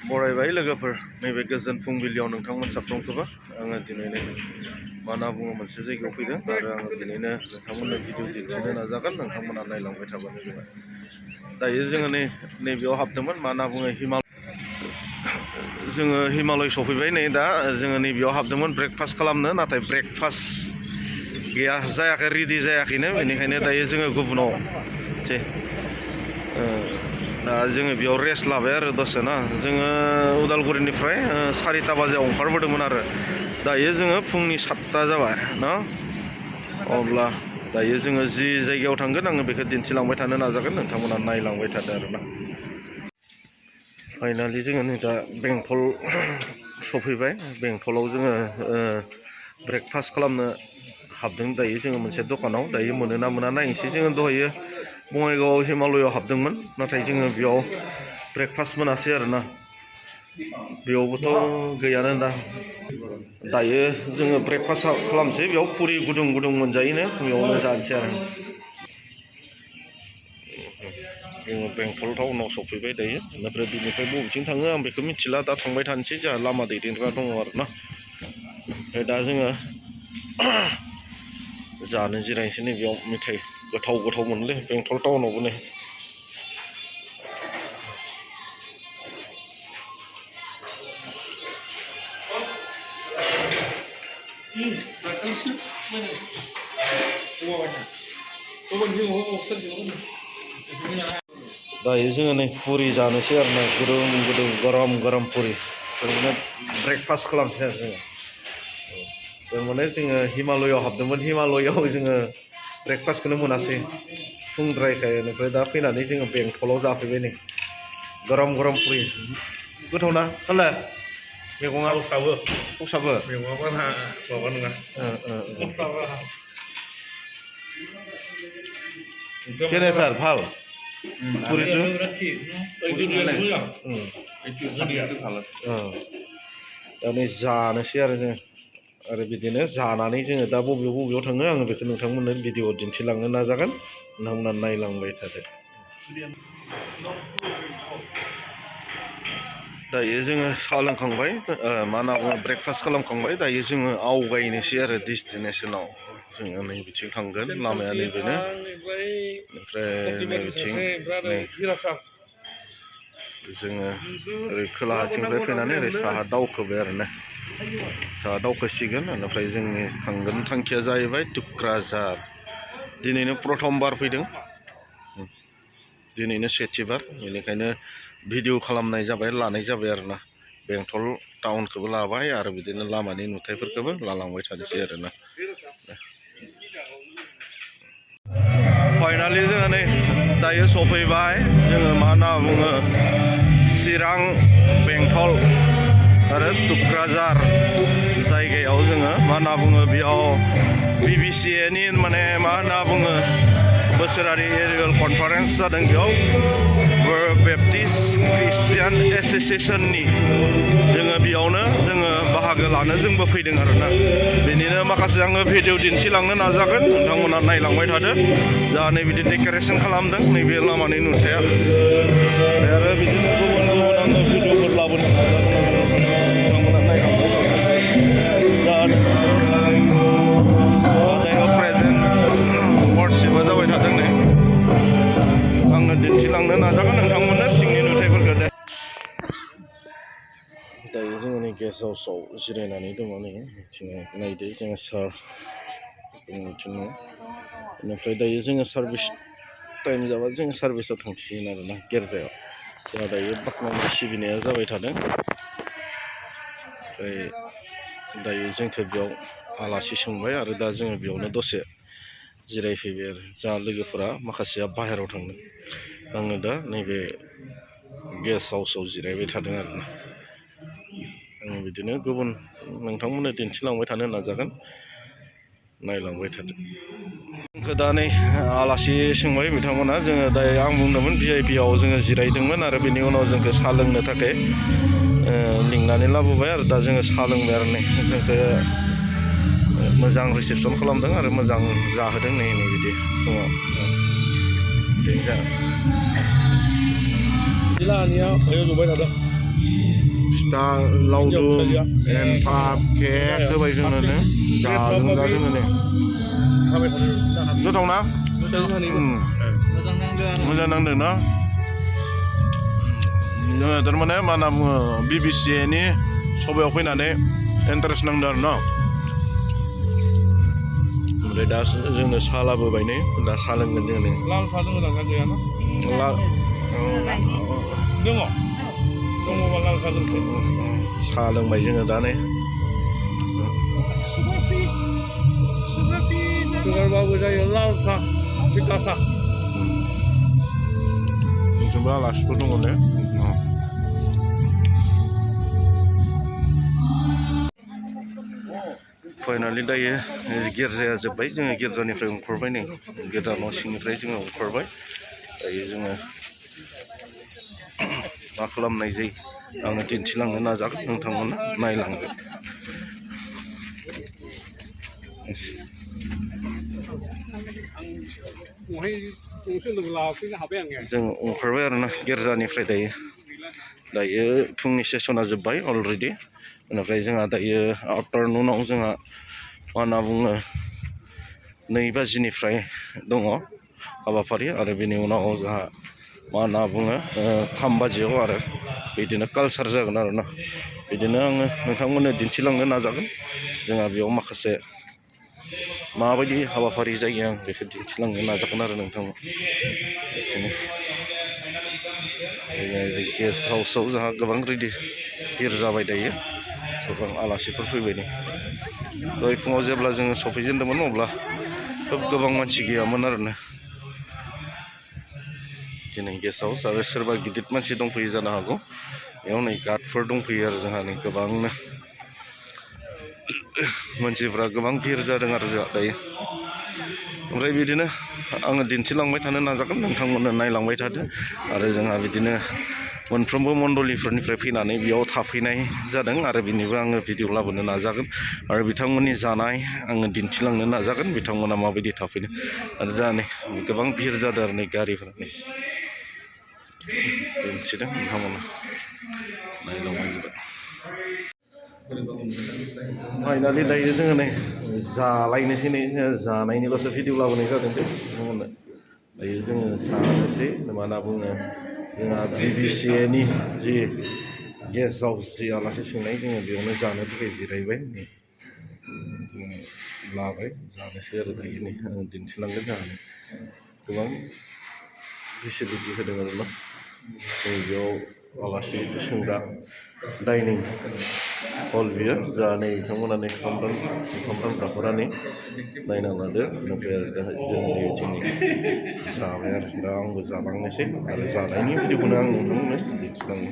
बरायबाय लोगोफोर नैबे गोजोन फुंबिलियाव नोंथांमोन साफ्रोमखौबो आङो दिनैनो मा होनना बुङो मोनसे जायगायाव फैदों आरो आङो दिनैनो नोंथांमोननो भिडिअ दिन्थिनो नाजागोन नोंथांमोना नायलांबाय थाबानो जाबाय। दायो जोङो नैबेयाव हाबदोंमोन मा होनना बुङो जोङो हिमालय सफैबाय नै दा जोङो नैबेयाव हाबदोंमोन ब्रेकफास्ट खालामनो नाथाय ब्रेकफास्ट गैया जायाखै रेडि जायाखैनो बेनिखायनो दायो जोङो गुबुनाव दा जोङो बेयाव रेस्ट लाबाय आरो दसे ना जोङो उदालगुरिनिफ्राय 4टा बाजियाव ओंखारबोदोंमोन आरो दायो जोङो फुंनि 7टा जाबाय ना अब्ला दायो जोङो जि जायगायाव थांगोन आङो बेखौ दिन्थिलांबाय थानो नाजागोन नोंथांमोना नायलांबाय थादो आरोना। फाइनालि जोङो नै दा बेंटल सफैबाय बेंटलाव जोङो ब्रेकफास्ट खालामनो हाबदों दायो जोङो मोनसे दखानाव दायो मोनो ना मोना नायनोसै जोङो दहायो बङाइगावआव हिमालयआव हाबदोंमोन नाथाय जोङो बेयाव ब्रेकफास्ट मोनासै आरोना बेयावबोथ' गैयानो दा दायो जोङो ब्रेकफास्ट खालामसै बेयाव पुरि गुदुं गुदुं मोनजायोनो बेयावनो जानोसै आरो जोङो बेंटल टाउनाव सफैबाय दायो बेनिफ्राय बिनिफ्राय बबेथिं थाङो आं बेखौ मिथिला दा थांबाय थानोसै जोंहा लामा दैदेनग्रा दङ आरोना ओमफ्राय दा जोङो जानो जिरायनोसै नै बेयाव मेथाइ गोथाव गोथाव मोनलै बेंटल टाउनावबो नै दायो जोङो नै पुरि जानोसै आरोना गुदुं गुदुं गरम गरम पुरि ओरैनो ब्रेकफास्ट खालामसै आरो जोङो थारमाने जोङो हिमालयआव हाबदोंमोन हिमालयआव जोङो ब्रेकफास्टखौनो मोनासै फुंद्रायखाय बेनिफ्राय दा फैनानै जोङो बेंटलाव जाफैबाय नै गरम गरम पुरि गोथावना खालाय मैगङा खसाबो मैगङा माबा नङा কেনে স্যার ভাল পুরিটো दा नै जानोसै आरो जोङो आरो बिदिनो जानानै जोङो दा बबेयाव थाङो आङो बेखौ नोंथांमोननो भिडिअ दिन्थिलांनो नाजागोन नोंथांमोना नायलांबाय थादो। दायो जोङो साहा लोंखांबाय मा होनना बुङो ब्रेकफास्ट खालामखांबाय दायो जोङो आवगायनोसै आरो डेस्टिनेसनाव जोङो नै बिथिं थांगोन लामाया नैबेनो ओमफ्राय नैबिथिं जोङो ओरै खोलाहाथिंनिफ्राय फैनानै ओरै साहा दावखोबाय आरोना साहा दावखोसिगोन बेनिफ्राय जोंनि थांगोन थांखिया जाहैबाय टुक्राझार दिनैनो प्रथमबार फैदों दिनैनो सेथिबार बेनिखायनो भिडिअ खालामनाय जाबाय लानाय जाबाय आरोना बेंटल टाउनखौबो लाबाय आरो बिदिनो लामानि नुथायफोरखौबो लालांबाय थानोसै आरोना। फाइनालि जोङो नै दायो सफैबाय जोङो मा होनना बुङो चिरां बेंटल आरो टुक्राझार जायगायाव जोङो मा होनना बुङो बेयाव BBCAनि माने मा होनना बुङो बोसोरारि एनुवेल कनफारेन्स जादों बेयाव बेप्टिस्ट ख्रिस्टियान एस'सिएशननि जोङो बेयावनो जोङो बाहागो लानो जोंबो फैदों आरोना बेनिनो माखासे आङो भिडिअ दिन्थिलांनो नाजागोन नोंथांमोना नायलांबाय थादो जा नैबिदि डेक'रेसन खालामदों नैबे लामानि नुथाया आरो बिदिनो गुबुन गुबुन आङो भिडिअफोर लाबोनो नाजागोन नोंथांमोना नायलांबाय थादो दा प्रेजेन्ट वार्शिपआ जाबाय थादों नै आंनो दिन्थिलांनो नाजागोन नोंथांमोननो सिंनि नुथायफोरखौ दे। दायो जोङो नै गेस्ट हाउसआव जिरायनानै दङ नै बिथिं नायदो जोङो सार बिथिं बेनिफ्राय दायो जोङो सार्भिस टाइम जाबा जोङो सार्भिसाव थांसिगोन आरोना गिर्जायाव जोंहा दायो बाख्नायनाय सिबिनाया जाबाय थादों ओमफ्राय दायो जोंखौ बेयाव आलासि सोंबाय आरो दा जोङो बेयावनो दसे जिरायफैबाय आरो जोंहा लोगोफोरा माखासेया बाहेरायाव थांदों आङो दा नैबे गेस्ट हाउसआव जिरायबाय थादों आरोना आं बिदिनो गुबुन नोंथांमोननो दिन्थिलांबाय थानो नाजागोन नायलांबाय थादो। जोंखौ दा नै आलासि सोंबाय बिथांमोना जोङो दायो आं बुंदोंमोन VIP आव जोङो जिरायदोंमोन आरो बेनि उनाव जोंखौ साहा लोंनो थाखाय लिंनानै लाबोबाय आरो दा जोङो साहा लोंबाय आरो नै जोंखौ मोजां रिसेपसन खालामदों आरो मोजां जाहोदों नै बिदि फुङाव बिदिनो जागोन। फिथा लावदुम एन्थाब केक होबाय जोंनो जागोन दा जोङो नै गोथाव ना मोजां नांदों ना जोङो थारमाने मा होनना बुङो BBC-नि सभायाव फैनानै इन्टारेस्ट नांदों आरो ना ओमफ्राय दा जोंनो साहा लाबोबाय नै दा साहा लोंगोन जोङो नै लाल साहा लोंगोन ना गैयाना दङबा लाल साहा लोंसै साहा लोंबाय जोङो दा नै सुगारबाबो जायो लाल साहा फिथा साहा जोंबो आलासिफोर दङ ने फाइनालि दायो गिर्जाया जोब्बाय जोङो गिर्जानिफ्राय ओंखारबाय नै गिर्जा न' सिंनिफ्राय जोङो ओंखारबाय दायो जोङो मा खालामनाय जायो आङो दिन्थिलांनो नाजागोन नोंथांमोना नायलांगोन जों ओंखारबाय आरोना गिर्जानिफ्राय दायो फुंनि सेसना जोब्बाय अलरेडि बेनिफ्राय जोंहा दायो आफ्टारनुनाव जोंहा मा होनना बुङो 2 बाजिनिफ्राय दङ हाबाफारि आरो बेनि उनाव जोंहा मा होनना बुङो 3 बाजियाव आरो बिदिनो कालसार जागोन आरोना बिदिनो आङो नोंथांमोननो दिन्थिलांनो नाजागोन जोंहा बेयाव माखासे माबायदि हाबाफारि जायो आं बेखौ दिन्थिलांनो नाजागोन आरो नोंथांमोन गेस्ट हाउसआव जोंहा गोबां रेडि गिर जाबाय दायो गोबां आलासिफोर फैबाय नै दहाय फुङाव जेब्ला जोङो सफैजेनदोंमोन अब्ला खोब गोबां मानसि गैयामोन आरोना दिनै गेस्ट हाउस आरो सोरबा गिदिर मानसि दंफैयो जानो हागौ बेयाव नै गार्डफोर दंफैयो आरो जोंहा नै गोबांनो मानसिफ्रा गोबां भिर जादों आरो जोंहा दायो ओमफ्राय बिदिनो आङो दिन्थिलांबाय थानो नाजागोन नोंथांमोननो नायलांबाय थादो आरो जोंहा बिदिनो मोनफ्रोमबो मण्डलिफोरनिफ्राय फैनानै बेयाव थाफैनाय जादों आरो बिनिबो आङो भिडिअ लाबोनो नाजागोन आरो बिथांमोननि जानाय आङो दिन्थिलांनो नाजागोन बिथांमोना माबायदि थाफैनो आरो जोंहा नै गोबां भिर जादों आरो नै गारिफोरा नै दिन्थिदों नोंथांमोना नायलांबाय जाबाय फाइनालि दायो जोङो नै जालायनोसै नै जानायनिल'सो भिडिअ लाबोनाय जादों दे नोंथांमोननो दायो जोङो जानोसै मा होनना बुङो जोंहा BBC-नि जि गेस्ट हाउस जि आलासि सोंनाय जोङो बेयावनो जानो थाखाय जिरायबाय जोङो लाबाय जानोसै आरो दायो नै आं दिन्थिलांगोन जोंहा गोबां फेसिलिटि होदों आरोना जों बेयाव आलासि सोंग्रा डाइनिं हल बियो जोंहा नै बिथांमोना नै ओंखाम रानग्राफोरा नै नायना लादो ओमफ्राय आरो दा जों नै जाबाय आरो दा आंबो जालांनोसै आरो जानायनि भिडिअखौनो आं नोंथांमोननो दिन्थिलांनो